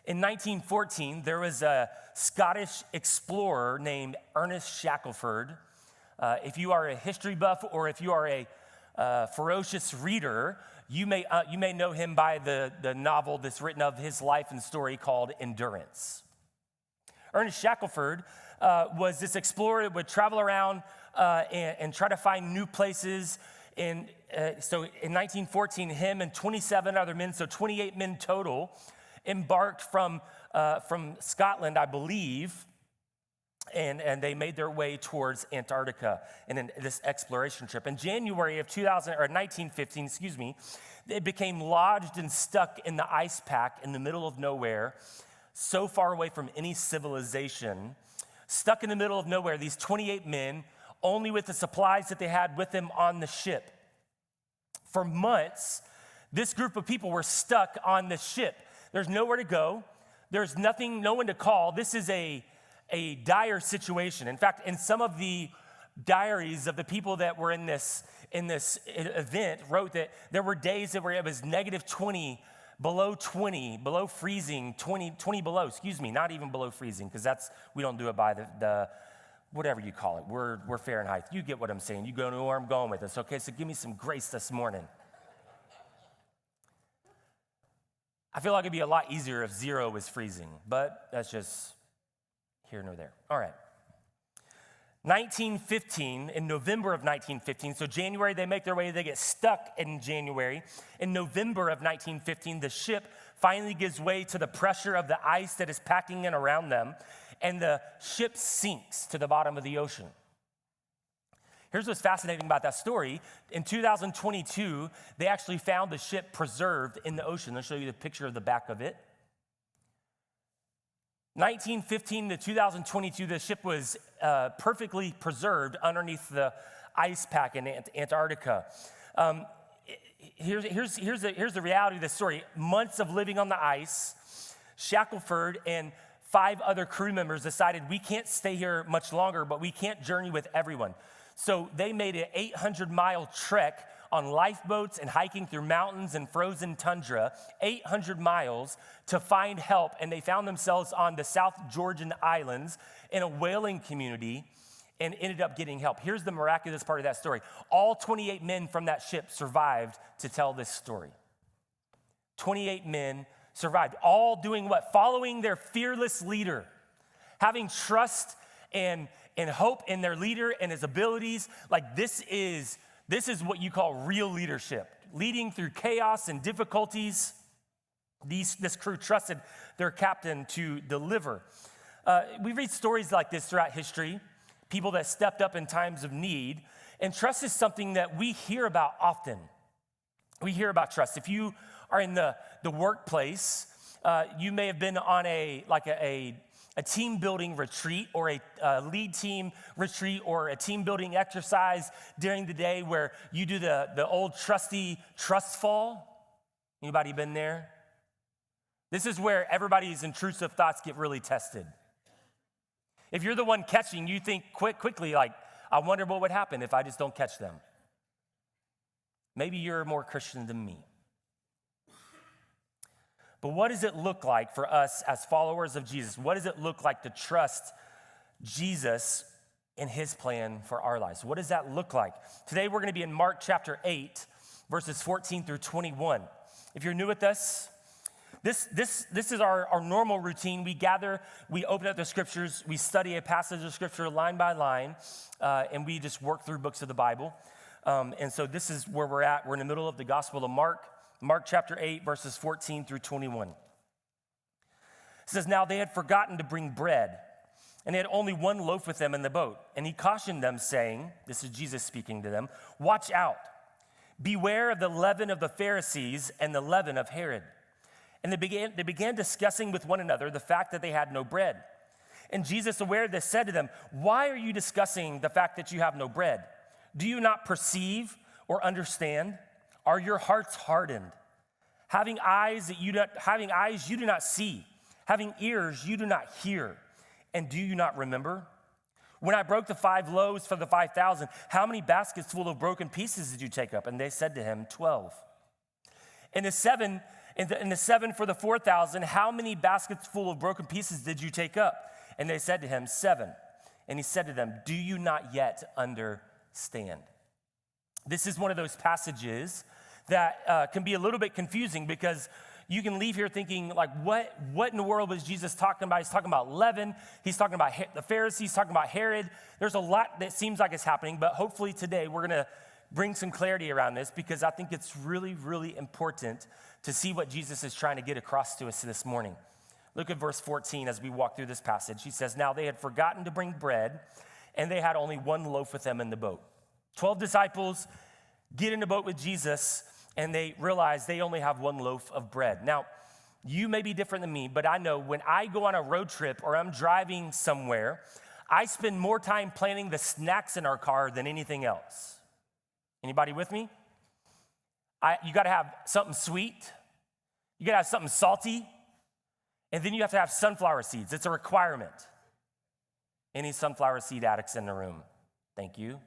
In 1914, there was a Scottish explorer named Ernest Shackelford. If you are a history buff or if you are a ferocious reader, you may know him by the novel that's written of his life and story called Endurance. Ernest Shackelford was this explorer that would travel around and try to find new places. So in 1914, him and 27 other men, so 28 men total, embarked from Scotland, I believe, and they made their way towards Antarctica in this exploration trip. In January of 1915, they became lodged and stuck in the ice pack in the middle of nowhere, so far away from any civilization. Stuck in the middle of nowhere, these 28 men, only with the supplies that they had with them on the ship. For months, this group of people were stuck on the ship. There's nowhere to go. There's no one to call. This is a dire situation. In fact, in some of the diaries of the people that were in this event wrote that there were days that it was negative 20, below 20, below freezing, 20 below, not even below freezing, because we don't do it by the whatever you call it. We're Fahrenheit. You get what I'm saying. You go know where I'm going with this, okay? So give me some grace this morning. I feel like it'd be a lot easier if 0 was freezing, but that's just here nor there. All right. 1915, in November of 1915, so January they make their way, they get stuck in January. In November of 1915, the ship finally gives way to the pressure of the ice that is packing in around them, and the ship sinks to the bottom of the ocean. Here's what's fascinating about that story. In 2022, they actually found the ship preserved in the ocean. I'll show you the picture of the back of it. 1915 to 2022, the ship was perfectly preserved underneath the ice pack in Antarctica. Here's the reality of the story. Months of living on the ice, Shackelford and 5 other crew members decided we can't stay here much longer, but we can't journey with everyone. So they made an 800-mile trek on lifeboats and hiking through mountains and frozen tundra, 800 miles to find help. And they found themselves on the South Georgian islands in a whaling community and ended up getting help. Here's the miraculous part of that story. All 28 men from that ship survived to tell this story. 28 men survived, all doing what? Following their fearless leader, having trust and hope in their leader and his abilities. Like this is what you call real leadership, leading through chaos and difficulties. This crew trusted their captain to deliver. We read stories like this throughout history, people that stepped up in times of need, and trust is something that we hear about often. We hear about trust. If you are in the workplace, you may have been on a team building retreat or a lead team retreat or a team building exercise during the day where you do the old trusty trust fall. Anybody been there? This is where everybody's intrusive thoughts get really tested. If you're the one catching, you think quickly, like, I wonder what would happen if I just don't catch them. Maybe you're more Christian than me. But what does it look like for us as followers of Jesus? What does it look like to trust Jesus in his plan for our lives? What does that look like? Today we're going to be in Mark chapter 8, verses 14 through 21. If you're new with us, this is our normal routine. We gather, we open up the scriptures, we study a passage of scripture line by line, and we just work through books of the Bible. And so this is where we're at. We're in the middle of the Gospel of Mark chapter 8, verses 14 through 21. It says, now they had forgotten to bring bread, and they had only one loaf with them in the boat. And he cautioned them, saying, this is Jesus speaking to them, watch out, beware of the leaven of the Pharisees and the leaven of Herod. And they began discussing with one another the fact that they had no bread. And Jesus, aware of this, said to them, why are you discussing the fact that you have no bread? Do you not perceive or understand? Are your hearts hardened? Having eyes you do not see, having ears you do not hear, and do you not remember? When I broke the 5 loaves for the 5,000, how many baskets full of broken pieces did you take up? And they said to him, 12. And the and the 7 for the 4,000, how many baskets full of broken pieces did you take up? And they said to him, 7. And he said to them, do you not yet understand? This is one of those passages that can be a little bit confusing because you can leave here thinking, like, what in the world was Jesus talking about? He's talking about leaven. He's talking about the Pharisees, talking about Herod. There's a lot that seems like it's happening, but hopefully today we're going to bring some clarity around this because I think it's really, really important to see what Jesus is trying to get across to us this morning. Look at verse 14 as we walk through this passage. He says, now they had forgotten to bring bread, and they had only one loaf with them in the boat. 12 disciples get in the boat with Jesus, and they realize they only have one loaf of bread. Now, you may be different than me, but I know when I go on a road trip or I'm driving somewhere, I spend more time planning the snacks in our car than anything else. Anybody with me? You got to have something sweet. You got to have something salty. And then you have to have sunflower seeds. It's a requirement. Any sunflower seed addicts in the room? Thank you.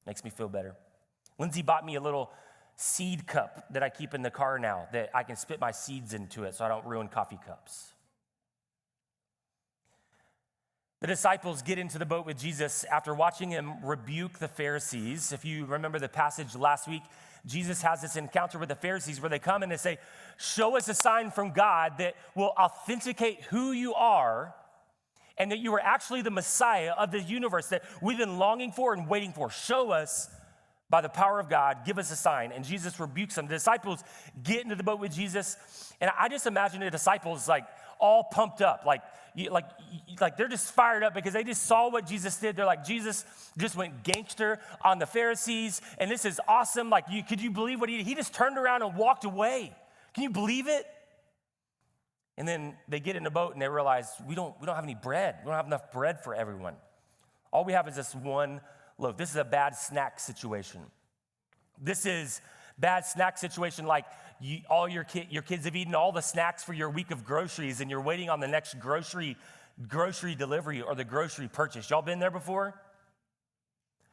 Makes me feel better. Lindsay bought me a little seed cup that I keep in the car now that I can spit my seeds into it so I don't ruin coffee cups. The disciples get into the boat with Jesus after watching him rebuke the Pharisees. If you remember the passage last week, Jesus has this encounter with the Pharisees where they come and they say, show us a sign from God that will authenticate who you are and that you are actually the Messiah of the universe that we've been longing for and waiting for. Show us by the power of God, give us a sign. And Jesus rebukes them. The disciples get into the boat with Jesus, and I just imagine the disciples like all pumped up, like they're just fired up because they just saw what Jesus did. They're like, Jesus just went gangster on the Pharisees, and this is awesome. Like, could you believe what he did? He just turned around and walked away. Can you believe it? And then they get in the boat and they realize we don't have any bread. We don't have enough bread for everyone. All we have is this one loaf. This is a bad snack situation. This is bad snack situation like all your kids have eaten all the snacks for your week of groceries and you're waiting on the next grocery delivery or the grocery purchase. Y'all been there before?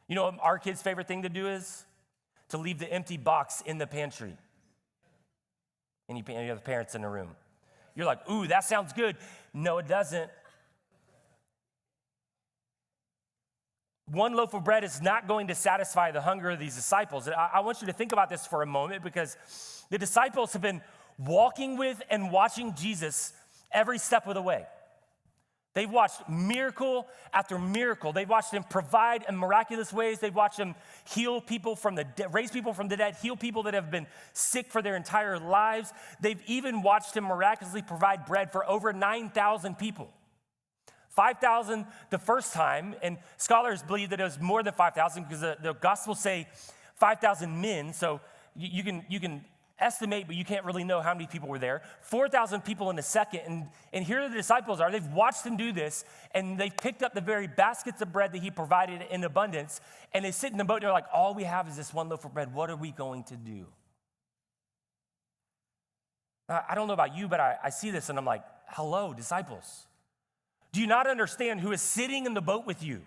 You know what our kids' favorite thing to do is? To leave the empty box in the pantry. Any other parents in the room? You're like, ooh, that sounds good. No, it doesn't. One loaf of bread is not going to satisfy the hunger of these disciples. And I want you to think about this for a moment because the disciples have been walking with and watching Jesus every step of the way. They've watched miracle after miracle. They've watched him provide in miraculous ways. They've watched him heal people from the dead, raise people from the dead, heal people that have been sick for their entire lives. They've even watched him miraculously provide bread for over 9,000 people. 5,000 the first time, and scholars believe that it was more than 5,000 because the Gospels say 5,000 men, so you can estimate, but you can't really know how many people were there. 4,000 people in a second, and here the disciples are. They've watched him do this, and they've picked up the very baskets of bread that he provided in abundance, and they sit in the boat, and they're like, all we have is this one loaf of bread. What are we going to do? I don't know about you, but I see this, and I'm like, hello, disciples. Do you not understand who is sitting in the boat with you?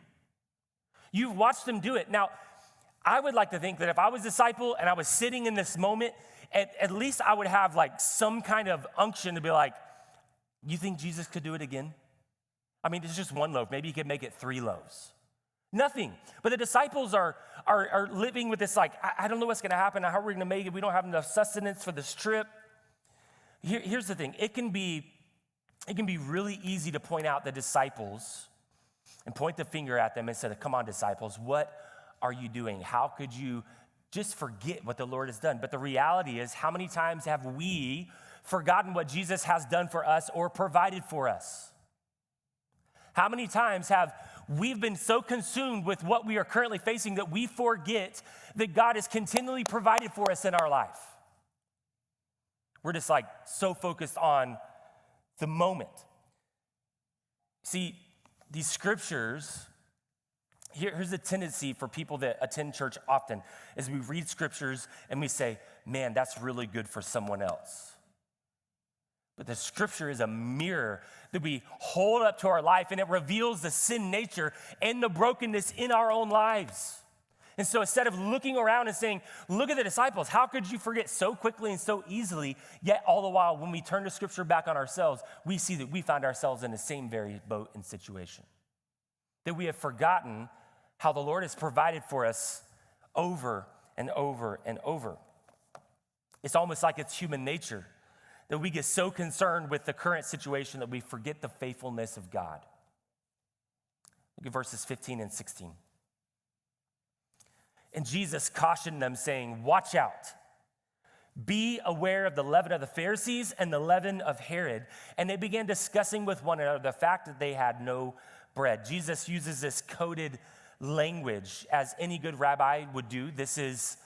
You've watched them do it. Now, I would like to think that if I was a disciple and I was sitting in this moment, at least I would have like some kind of unction to be like, you think Jesus could do it again? I mean, it's just one loaf. Maybe he could make it 3 loaves. Nothing. But the disciples are living with this like, I don't know what's going to happen. How are we going to make it? We don't have enough sustenance for this trip. Here's the thing. It can be really easy to point out the disciples and point the finger at them and say, come on, disciples, what are you doing? How could you just forget what the Lord has done? But the reality is, how many times have we forgotten what Jesus has done for us or provided for us? How many times have we been so consumed with what we are currently facing that we forget that God has continually provided for us in our life? We're just like so focused on the moment. See, these scriptures, here's a tendency for people that attend church often, is we read scriptures and we say, man, that's really good for someone else. But the scripture is a mirror that we hold up to our life, and it reveals the sin nature and the brokenness in our own lives. And so instead of looking around and saying, look at the disciples, how could you forget so quickly and so easily? Yet all the while, when we turn the scripture back on ourselves, we see that we find ourselves in the same very boat and situation. That we have forgotten how the Lord has provided for us over and over and over. It's almost like it's human nature that we get so concerned with the current situation that we forget the faithfulness of God. Look at verses 15 and 16. And Jesus cautioned them, saying, watch out. Be aware of the leaven of the Pharisees and the leaven of Herod. And they began discussing with one another the fact that they had no bread. Jesus uses this coded language as any good rabbi would do. This is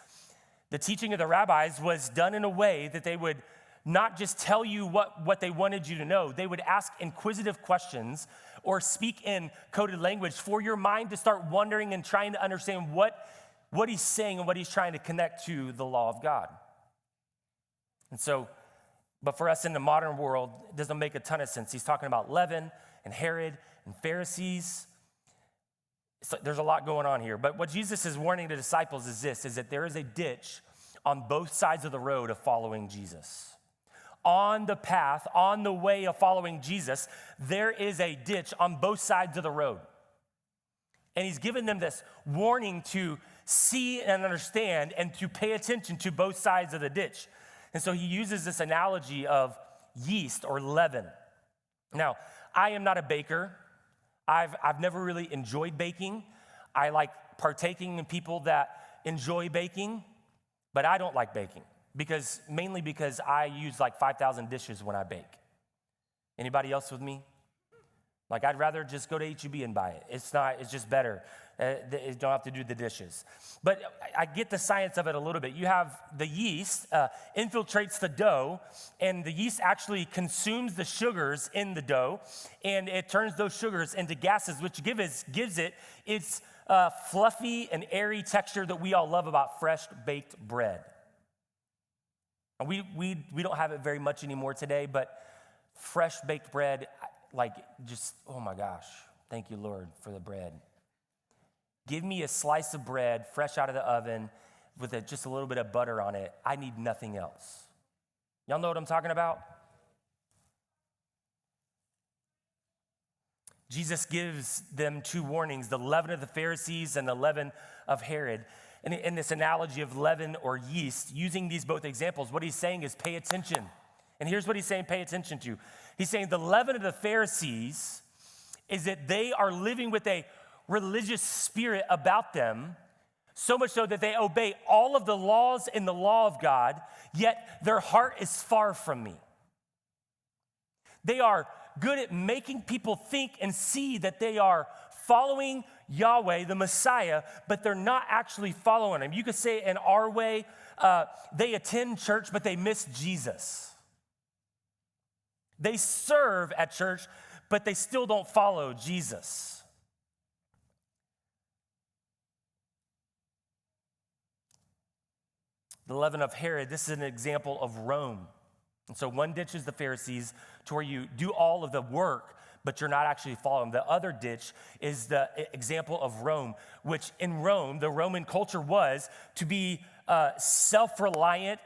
the teaching of the rabbis was done in a way that they would not just tell you what they wanted you to know. They would ask inquisitive questions or speak in coded language for your mind to start wondering and trying to understand what he's saying and what he's trying to connect to the law of God. And so, but for us in the modern world, it doesn't make a ton of sense. He's talking about leaven and Herod and Pharisees. There's a lot going on here. But what Jesus is warning the disciples is this, is that there is a ditch on both sides of the road of following Jesus. On the path, on the way of following Jesus, there is a ditch on both sides of the road. And he's given them this warning to see and understand and to pay attention to both sides of the ditch. And so he uses this analogy of yeast or leaven. Now, I am not a baker. I've never really enjoyed baking. I like partaking in people that enjoy baking, but I don't like baking mainly because I use like 5,000 dishes when I bake. Anybody else with me? Like I'd rather just go to H-E-B and buy it. It's just better. You don't have to do the dishes. But I get the science of it a little bit. You have the yeast infiltrates the dough, and the yeast actually consumes the sugars in the dough, and it turns those sugars into gases, which gives it its fluffy and airy texture that we all love about fresh baked bread. And we don't have it very much anymore today, but fresh baked bread, oh my gosh, thank you, Lord, for the bread. Give me a slice of bread fresh out of the oven with just a little bit of butter on it. I need nothing else. Y'all know what I'm talking about? Jesus gives them two warnings, the leaven of the Pharisees and the leaven of Herod. And in this analogy of leaven or yeast, using these both examples, what he's saying is pay attention. And here's what he's saying, pay attention to. He's saying the leaven of the Pharisees is that they are living with a religious spirit about them, so much so that they obey all of the laws in the law of God, yet their heart is far from me. They are good at making people think and see that they are following Yahweh, the Messiah, but they're not actually following him. You could say in our way, they attend church, but they miss Jesus. They serve at church, but they still don't follow Jesus. The leaven of Herod, this is an example of Rome. And so one ditch is the Pharisees, to where you do all of the work, but you're not actually following. The other ditch is the example of Rome, which in Rome, the Roman culture was to be self-reliant,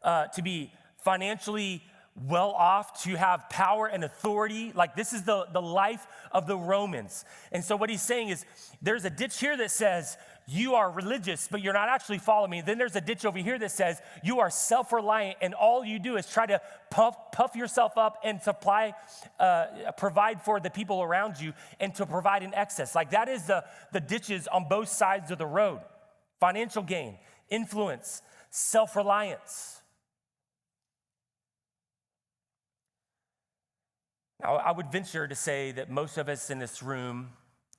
to be financially well off, to have power and authority. Like this is the life of the Romans. And so what he's saying is there's a ditch here that says you are religious, but you're not actually following me. Then there's a ditch over here that says you are self-reliant, and all you do is try to puff yourself up and provide for the people around you and to provide in excess. Like that is the ditches on both sides of the road. Financial gain, influence, self-reliance. Now, I would venture to say that most of us in this room,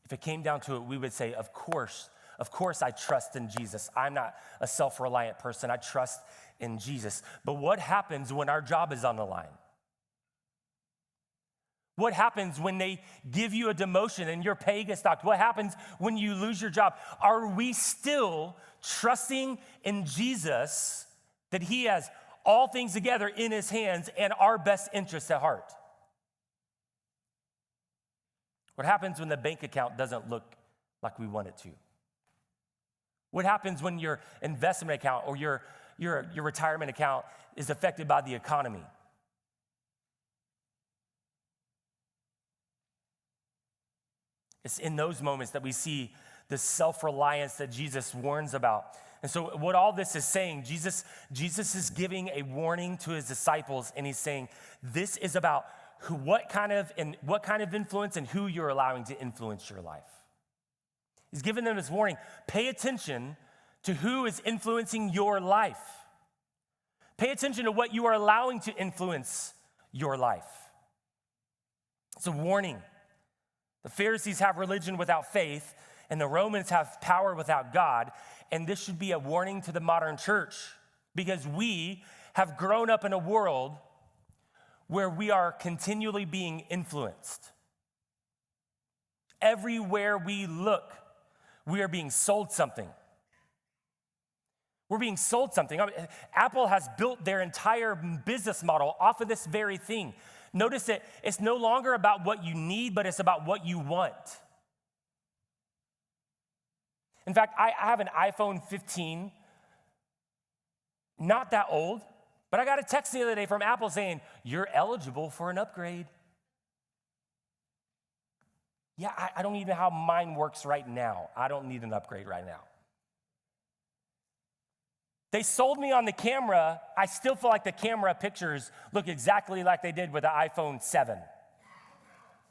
if it came down to it, we would say, of course I trust in Jesus. I'm not a self-reliant person. I trust in Jesus. But what happens when our job is on the line? What happens when they give you a demotion and your pay gets docked? What happens when you lose your job? Are we still trusting in Jesus, that he has all things together in his hands and our best interests at heart? What happens when the bank account doesn't look like we want it to? What happens when your investment account or your retirement account is affected by the economy? It's in those moments that we see the self-reliance that Jesus warns about. And so what all this is saying, Jesus is giving a warning to his disciples, and he's saying, this is about what kind of influence and who you're allowing to influence your life. He's giving them this warning. Pay attention to who is influencing your life. Pay attention to what you are allowing to influence your life. It's a warning. The Pharisees have religion without faith, and the Romans have power without God. And this should be a warning to the modern church, because we have grown up in a world where we are continually being influenced. Everywhere we look, we are being sold something. We're being sold something. Apple has built their entire business model off of this very thing. Notice that it's no longer about what you need, but it's about what you want. In fact, I have an iPhone 15, not that old, but I got a text the other day from Apple saying, you're eligible for an upgrade. Yeah, I don't even know how mine works right now. I don't need an upgrade right now. They sold me on the camera. I still feel like the camera pictures look exactly like they did with the iPhone 7.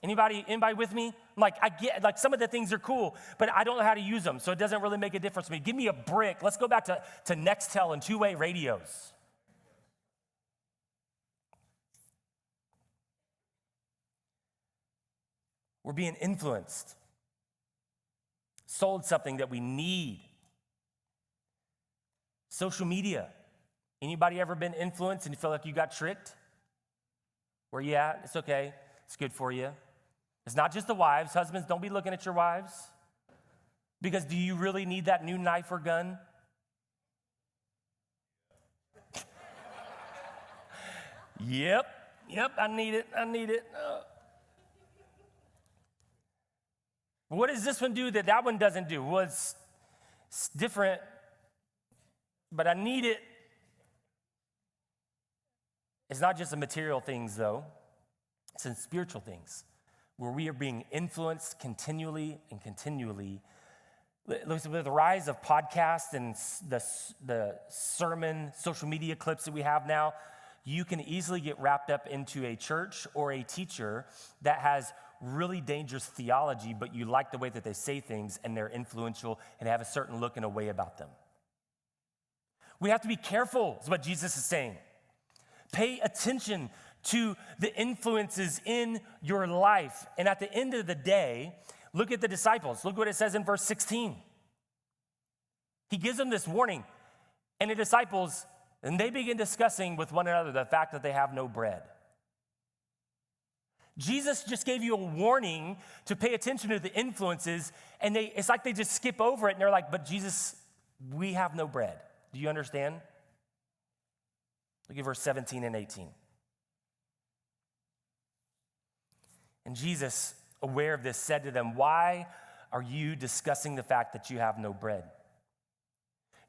Anybody with me? I get, some of the things are cool, but I don't know how to use them, so it doesn't really make a difference to me. Give me a brick. Let's go back to Nextel and two-way radios. We're being influenced, sold something that we need. Social media. Anybody ever been influenced and you feel like you got tricked? Where you at? It's okay. It's good for you. It's not just the wives. Husbands, don't be looking at your wives. Because do you really need that new knife or gun? Yep, I need it. What does this one do that one doesn't do? Well, it's different, but I need it. It's not just the material things, though. It's in spiritual things, where we are being influenced continually. With the rise of podcasts and the sermon, social media clips that we have now, you can easily get wrapped up into a church or a teacher that has really dangerous theology, but you like the way that they say things, and they're influential and have a certain look and a way about them. We have to be careful, is what Jesus is saying. Pay attention to the influences in your life. And at the end of the day, look at the disciples. Look what it says in verse 16. He gives them this warning, and the disciples, and they begin discussing with one another the fact that they have no bread. Jesus just gave you a warning to pay attention to the influences, and it's like they just skip over it, and they're like, but Jesus, we have no bread. Do you understand? Look at verse 17 and 18. And Jesus, aware of this, said to them, why are you discussing the fact that you have no bread?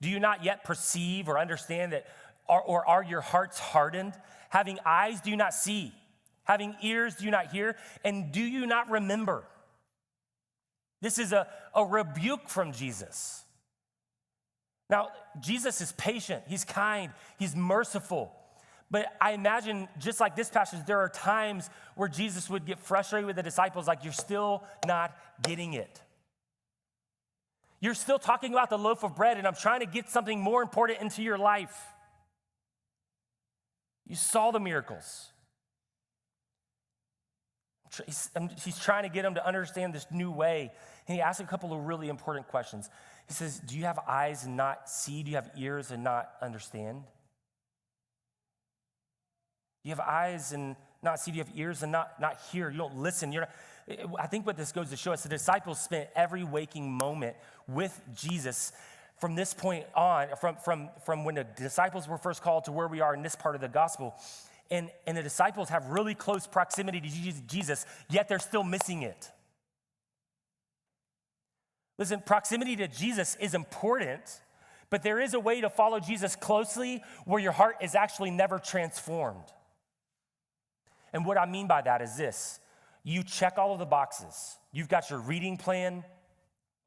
Do you not yet perceive or understand that, or are your hearts hardened? Having eyes, do you not see? Having ears, do you not hear? And do you not remember? This is a rebuke from Jesus. Now, Jesus is patient, he's kind, he's merciful. But I imagine, just like this passage, there are times where Jesus would get frustrated with the disciples, like, you're still not getting it. You're still talking about the loaf of bread, and I'm trying to get something more important into your life. You saw the miracles. He's trying to get them to understand this new way. And he asks a couple of really important questions. He says, do you have eyes and not see? Do you have ears and not understand? You have eyes and not see. Do you have ears and not hear? You don't listen. I think what this goes to show us, the disciples spent every waking moment with Jesus from this point on, from when the disciples were first called to where we are in this part of the gospel. And the disciples have really close proximity to Jesus, yet they're still missing it. Listen, proximity to Jesus is important, but there is a way to follow Jesus closely where your heart is actually never transformed. And what I mean by that is this. You check all of the boxes. You've got your reading plan.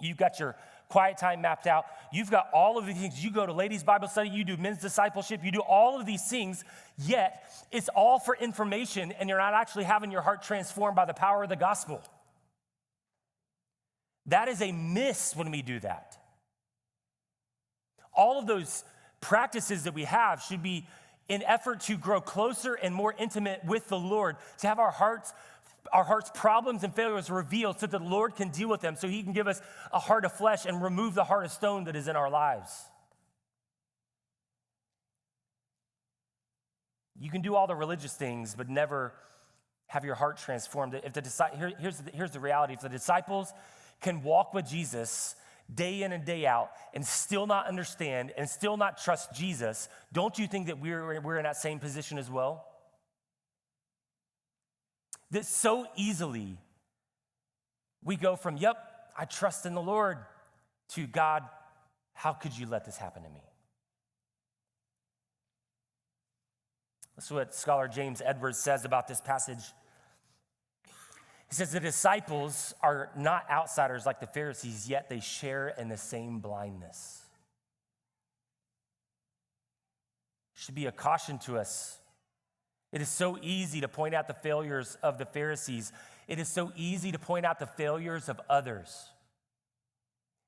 You've got your quiet time mapped out. You've got all of the things. You go to ladies' Bible study. You do men's discipleship. You do all of these things, yet it's all for information, and you're not actually having your heart transformed by the power of the gospel. That is a miss when we do that. All of those practices that we have should be in effort to grow closer and more intimate with the Lord, to have our heart's problems and failures revealed so that the Lord can deal with them, so he can give us a heart of flesh and remove the heart of stone that is in our lives. You can do all the religious things, but never have your heart transformed. Here's the reality. If the disciples can walk with Jesus day in and day out and still not understand and still not trust Jesus, don't you think that we're in that same position as well? That so easily we go from, yep, I trust in the Lord, to God, how could you let this happen to me? That's what scholar James Edwards says about this passage. He says the disciples are not outsiders like the Pharisees, yet they share in the same blindness. It should be a caution to us. It is so easy to point out the failures of the Pharisees. It is so easy to point out the failures of others.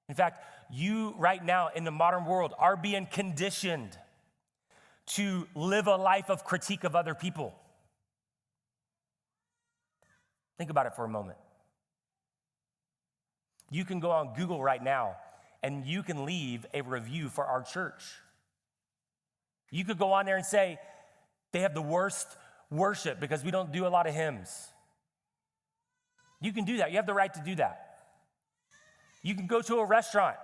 In fact, you right now in the modern world are being conditioned to live a life of critique of other people. Think about it for a moment. You can go on Google right now and you can leave a review for our church. You could go on there and say, they have the worst worship because we don't do a lot of hymns. You can do that. You have the right to do that. You can go to a restaurant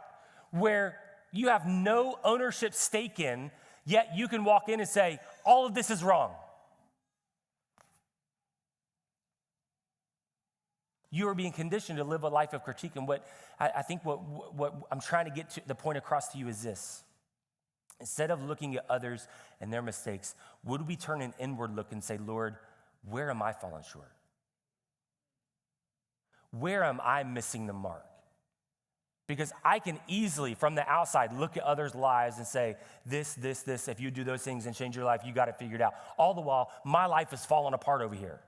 where you have no ownership stake in, yet you can walk in and say, all of this is wrong. You are being conditioned to live a life of critique. And what I'm trying to get to, the point across to you is this. Instead of looking at others and their mistakes, would we turn an inward look and say, Lord, where am I falling short? Where am I missing the mark? Because I can easily, from the outside, look at others' lives and say, this, if you do those things and change your life, you got it figured out. All the while, my life is falling apart over here.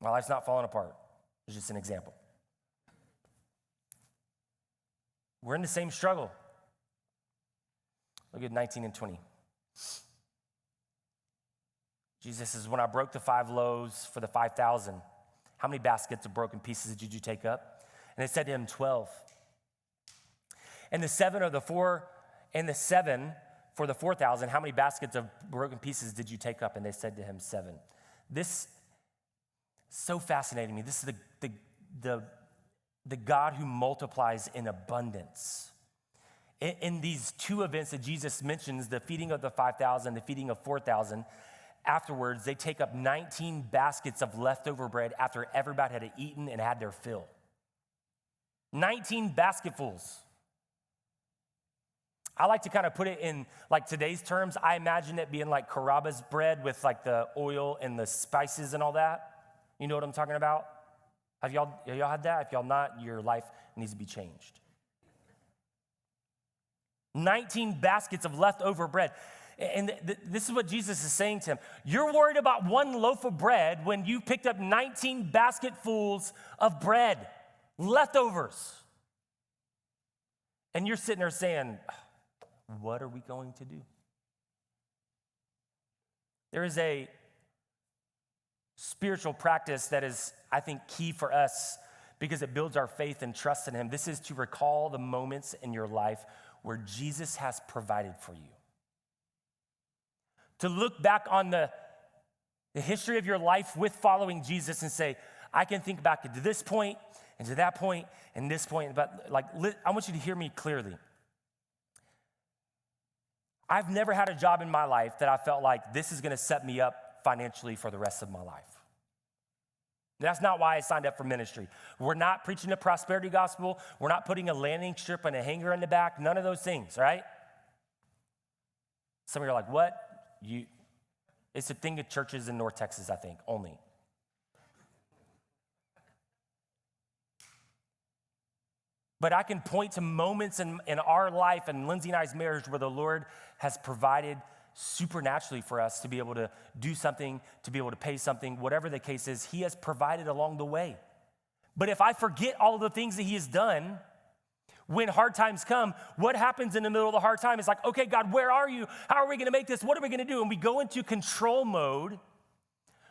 My life's not falling apart. It's just an example. We're in the same struggle. Look at 19 and 20. Jesus says, when I broke the 5 loaves for the 5,000, how many baskets of broken pieces did you take up? And they said to him, 12. And the 7 for the 4,000, how many baskets of broken pieces did you take up? And they said to him, 7. This so fascinating me. This is the God who multiplies in abundance. In these 2 events that Jesus mentions, the feeding of the 5,000, the feeding of 4,000, afterwards, they take up 19 baskets of leftover bread after everybody had eaten and had their fill. 19 basketfuls. I like to kind of put it in like today's terms. I imagine it being like Carrabba's bread with like the oil and the spices and all that. You know what I'm talking about? Have y'all had that? If y'all not, your life needs to be changed. 19 baskets of leftover bread. And this is what Jesus is saying to him. You're worried about 1 loaf of bread when you picked up 19 basketfuls of bread, leftovers. And you're sitting there saying, what are we going to do? There is a spiritual practice that is, I think, key for us because it builds our faith and trust in him. This is to recall the moments in your life where Jesus has provided for you. To look back on the history of your life with following Jesus and say, I can think back to this point and to that point and this point. But I want you to hear me clearly. I've never had a job in my life that I felt like this is going to set me up financially for the rest of my life. That's not why I signed up for ministry. We're not preaching the prosperity gospel. We're not putting a landing strip and a hanger in the back. None of those things, right? Some of you are like, what? It's a thing of churches in North Texas, I think, only. But I can point to moments in our life and Lindsay and I's marriage where the Lord has provided supernaturally for us to be able to do something, to be able to pay something, whatever the case is, he has provided along the way. But if I forget all of the things that he has done, when hard times come, what happens in the middle of the hard time? It's like, okay, God, where are you? How are we going to make this? What are we going to do? And we go into control mode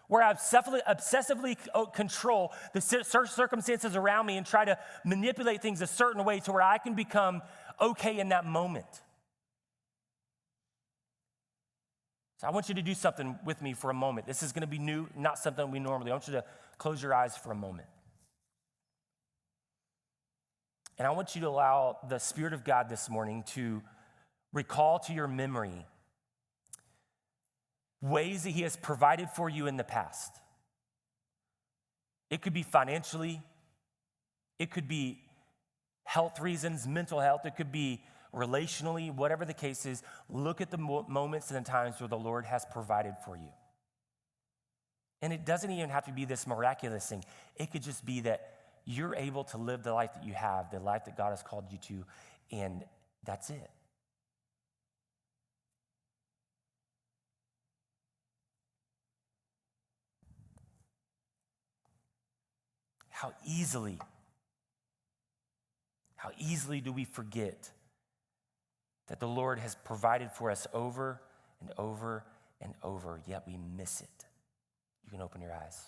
where I obsessively control the circumstances around me and try to manipulate things a certain way to where I can become okay in that moment. So I want you to do something with me for a moment. This is going to be new, not something we normally. I want you to close your eyes for a moment. And I want you to allow the Spirit of God this morning to recall to your memory ways that he has provided for you in the past. It could be financially. It could be health reasons, mental health. It could be relationally, whatever the case is. Look at the moments and the times where the Lord has provided for you. And it doesn't even have to be this miraculous thing. It could just be that you're able to live the life that you have, the life that God has called you to, and that's it. How easily do we forget that the Lord has provided for us over and over and over, yet we miss it. You can open your eyes.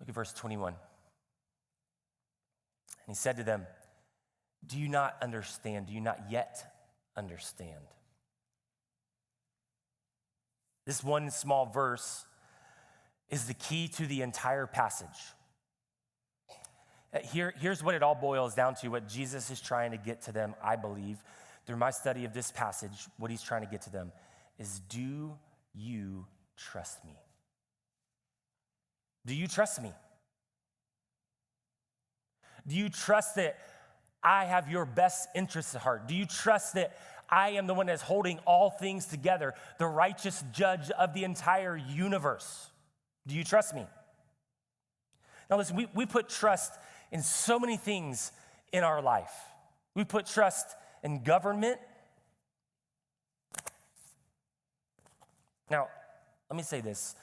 Look at verse 21. And he said to them, do you not understand? Do you not yet understand? This one small verse is the key to the entire passage. Here's what it all boils down to, what Jesus is trying to get to them, I believe, through my study of this passage, what he's trying to get to them is, do you trust me? Do you trust me? Do you trust that I have your best interests at heart? Do you trust that I am the one that's holding all things together, the righteous judge of the entire universe? Do you trust me? Now listen, we put trust in so many things in our life. We put trust in government. Now, let me say this.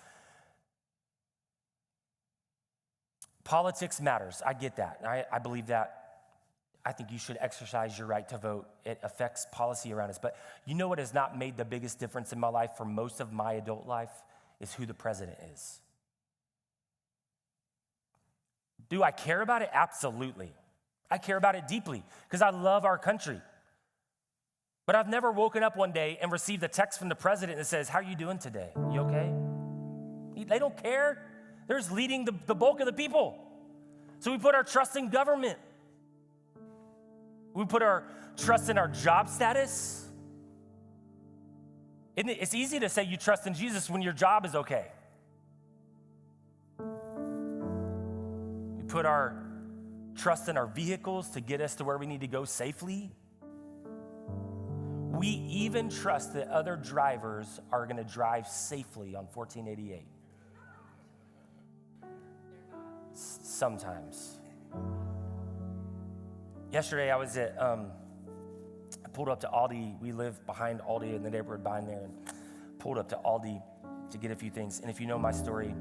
Politics matters. I get that. I believe that. I think you should exercise your right to vote. It affects policy around us. But you know what has not made the biggest difference in my life for most of my adult life is who the president is. Do I care about it? Absolutely. I care about it deeply because I love our country. But I've never woken up one day and received a text from the president that says, how are you doing today? You okay? They don't care. They're just leading the bulk of the people. So we put our trust in government. We put our trust in our job status. It's easy to say you trust in Jesus when your job is okay. We put our trust in our vehicles to get us to where we need to go safely. We even trust that other drivers are going to drive safely on 1488. Sometimes. Yesterday I was at, I pulled up to Aldi. We live behind Aldi in the neighborhood behind there, and pulled up to Aldi to get a few things. And if you know my story,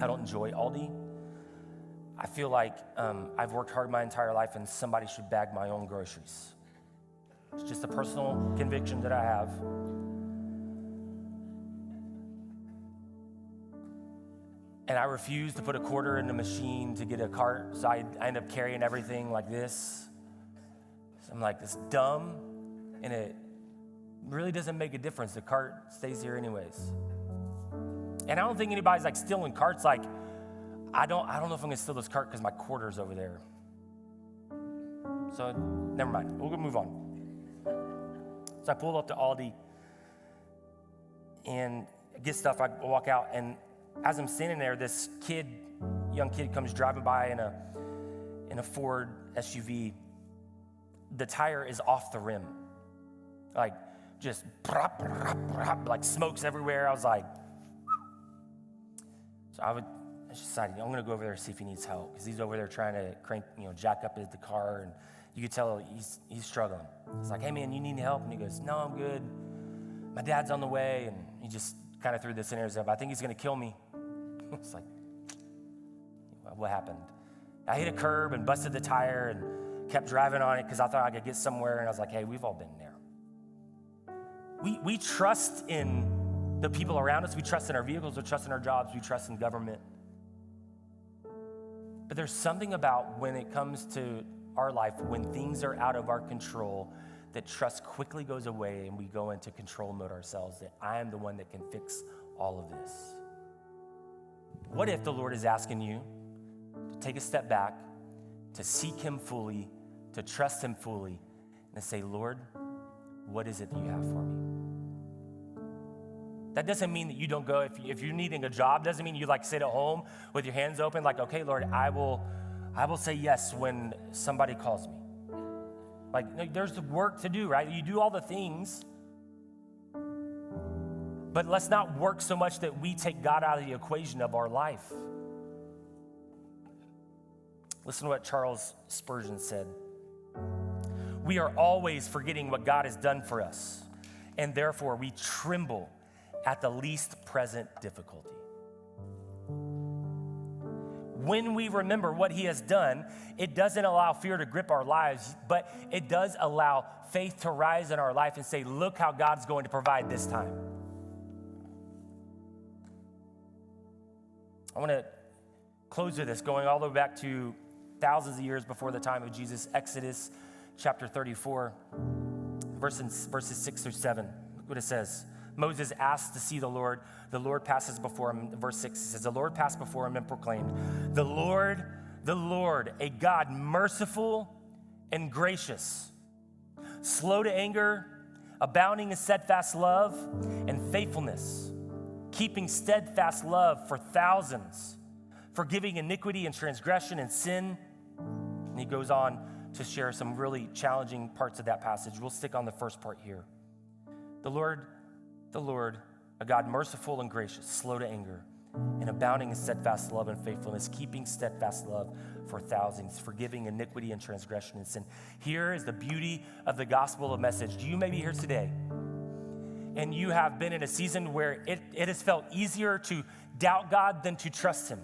I don't enjoy Aldi. I feel like I've worked hard my entire life and somebody should bag my own groceries. It's just a personal conviction that I have. And I refuse to put a quarter in the machine to get a cart, so I end up carrying everything like this. So I'm like, it's dumb, and it really doesn't make a difference. The cart stays here anyways. And I don't think anybody's like stealing carts. Like, I don't know if I'm gonna steal this cart because my quarter's over there. So never mind, we'll move on. So I pulled up to Aldi, and get stuff, I walk out, and as I'm standing there, this young kid comes driving by in a Ford SUV. The tire is off the rim. Like, just like smokes everywhere. I was like, so I decided I'm gonna go over there and see if he needs help, because he's over there trying to jack up the car, and you could tell he's struggling. It's like, hey man, you need help? And he goes, no, I'm good. My dad's on the way, and he just kind of threw this scenario up. I think he's gonna kill me. It's like, what happened? I hit a curb and busted the tire and kept driving on it because I thought I could get somewhere, and I was like, hey, we've all been there. We trust in the people around us. We trust in our vehicles. We trust in our jobs. We trust in government. But there's something about when it comes to our life, when things are out of our control, that trust quickly goes away and we go into control mode ourselves, that I am the one that can fix all of this. What if the Lord is asking you to take a step back, to seek him fully, to trust him fully, and to say, Lord, what is it that you have for me? That doesn't mean that you don't go, if you're needing a job, doesn't mean you sit at home with your hands open, like, okay, Lord, I will say yes when somebody calls me. Like, there's the work to do, right? You do all the things, but let's not work so much that we take God out of the equation of our life. Listen to what Charles Spurgeon said. We are always forgetting what God has done for us, and therefore we tremble at the least present difficulty. When we remember what he has done, it doesn't allow fear to grip our lives, but it does allow faith to rise in our life and say, look how God's going to provide this time. I want to close with this, going all the way back to thousands of years before the time of Jesus. Exodus chapter 34, verses 6 through 7. Look what it says. Moses asked to see the Lord. The Lord passes before him. Verse 6 says, the Lord passed before him and proclaimed, the Lord, a God merciful and gracious, slow to anger, abounding in steadfast love and faithfulness, keeping steadfast love for thousands, forgiving iniquity and transgression and sin. And he goes on to share some really challenging parts of that passage. We'll stick on the first part here. The Lord, a God merciful and gracious, slow to anger, and abounding in steadfast love and faithfulness, keeping steadfast love for thousands, forgiving iniquity and transgression and sin. Here is the beauty of the gospel message. You may be here today, and you have been in a season where it has felt easier to doubt God than to trust him.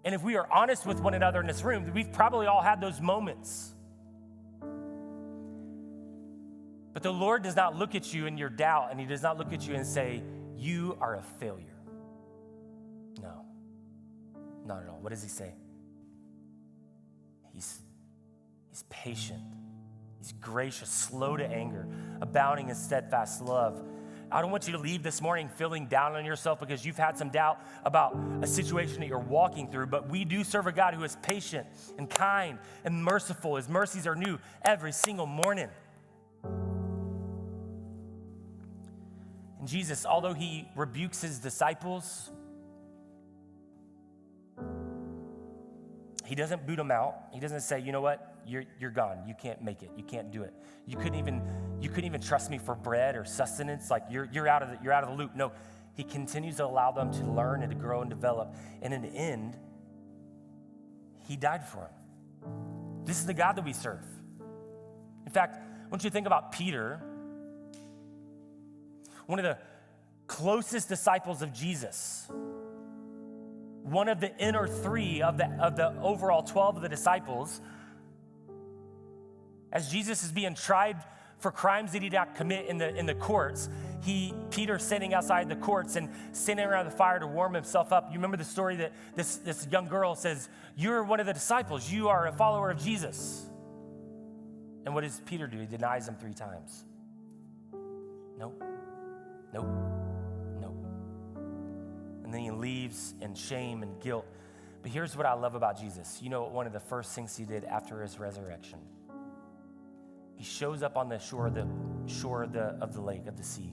And if we are honest with one another in this room, we've probably all had those moments. But the Lord does not look at you in your doubt, and he does not look at you and say, you are a failure. No, not at all. What does he say? He's patient. He's gracious, slow to anger, abounding in steadfast love. I don't want you to leave this morning feeling down on yourself because you've had some doubt about a situation that you're walking through, but we do serve a God who is patient and kind and merciful. His mercies are new every single morning. And Jesus, although he rebukes his disciples, he doesn't boot them out. He doesn't say, you know what, you're gone. You can't make it. You can't do it. You couldn't even trust me for bread or sustenance. Like you're out of the loop. No, he continues to allow them to learn and to grow and develop. And in the end, he died for them. This is the God that we serve. In fact, I want you to think about Peter, one of the closest disciples of Jesus, one of the inner three of the overall 12 of the disciples. As Jesus is being tried for crimes that he did not commit in the courts, Peter's standing outside the courts and standing around the fire to warm himself up. You remember the story that this young girl says, you're one of the disciples. You are a follower of Jesus. And what does Peter do? He denies him 3 times. Nope. And then he leaves in shame and guilt. But here's what I love about Jesus. You know what one of the first things he did after his resurrection? He shows up on the shore of the lake, of the sea.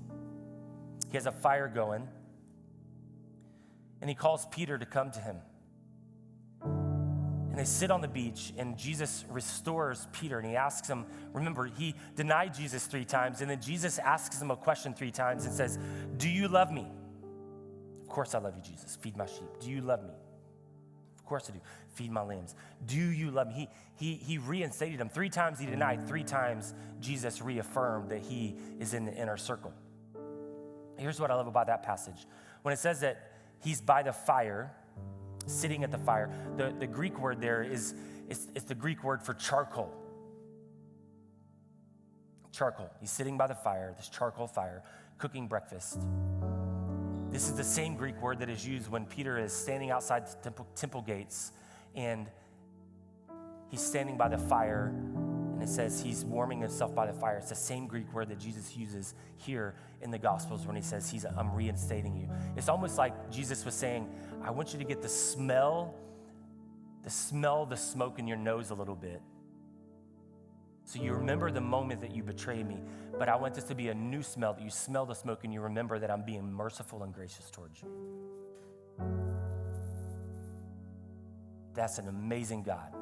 He has a fire going, and he calls Peter to come to him. And they sit on the beach, and Jesus restores Peter, and he asks him, remember, he denied Jesus 3 times, and then Jesus asks him a question 3 times and says, do you love me? Of course I love you, Jesus. Feed my sheep. Do you love me? Of course I do. Feed my lambs. Do you love me? He reinstated him. 3 times he denied. 3 times Jesus reaffirmed that he is in the inner circle. Here's what I love about that passage. When it says that he's by the fire, sitting at the fire, the Greek word there is it's the Greek word for charcoal. Charcoal. He's sitting by the fire, this charcoal fire, cooking breakfast. This is the same Greek word that is used when Peter is standing outside the temple gates, and he's standing by the fire, and it says he's warming himself by the fire. It's the same Greek word that Jesus uses here in the Gospels when he says I'm reinstating you. It's almost like Jesus was saying, I want you to get the smell the smoke in your nose a little bit. So you remember the moment that you betrayed me, but I want this to be a new smell, that you smell the smoke and you remember that I'm being merciful and gracious towards you. That's an amazing God,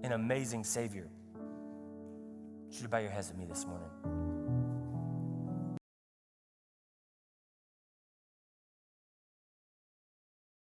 an amazing Savior. Should you bow your heads with me this morning?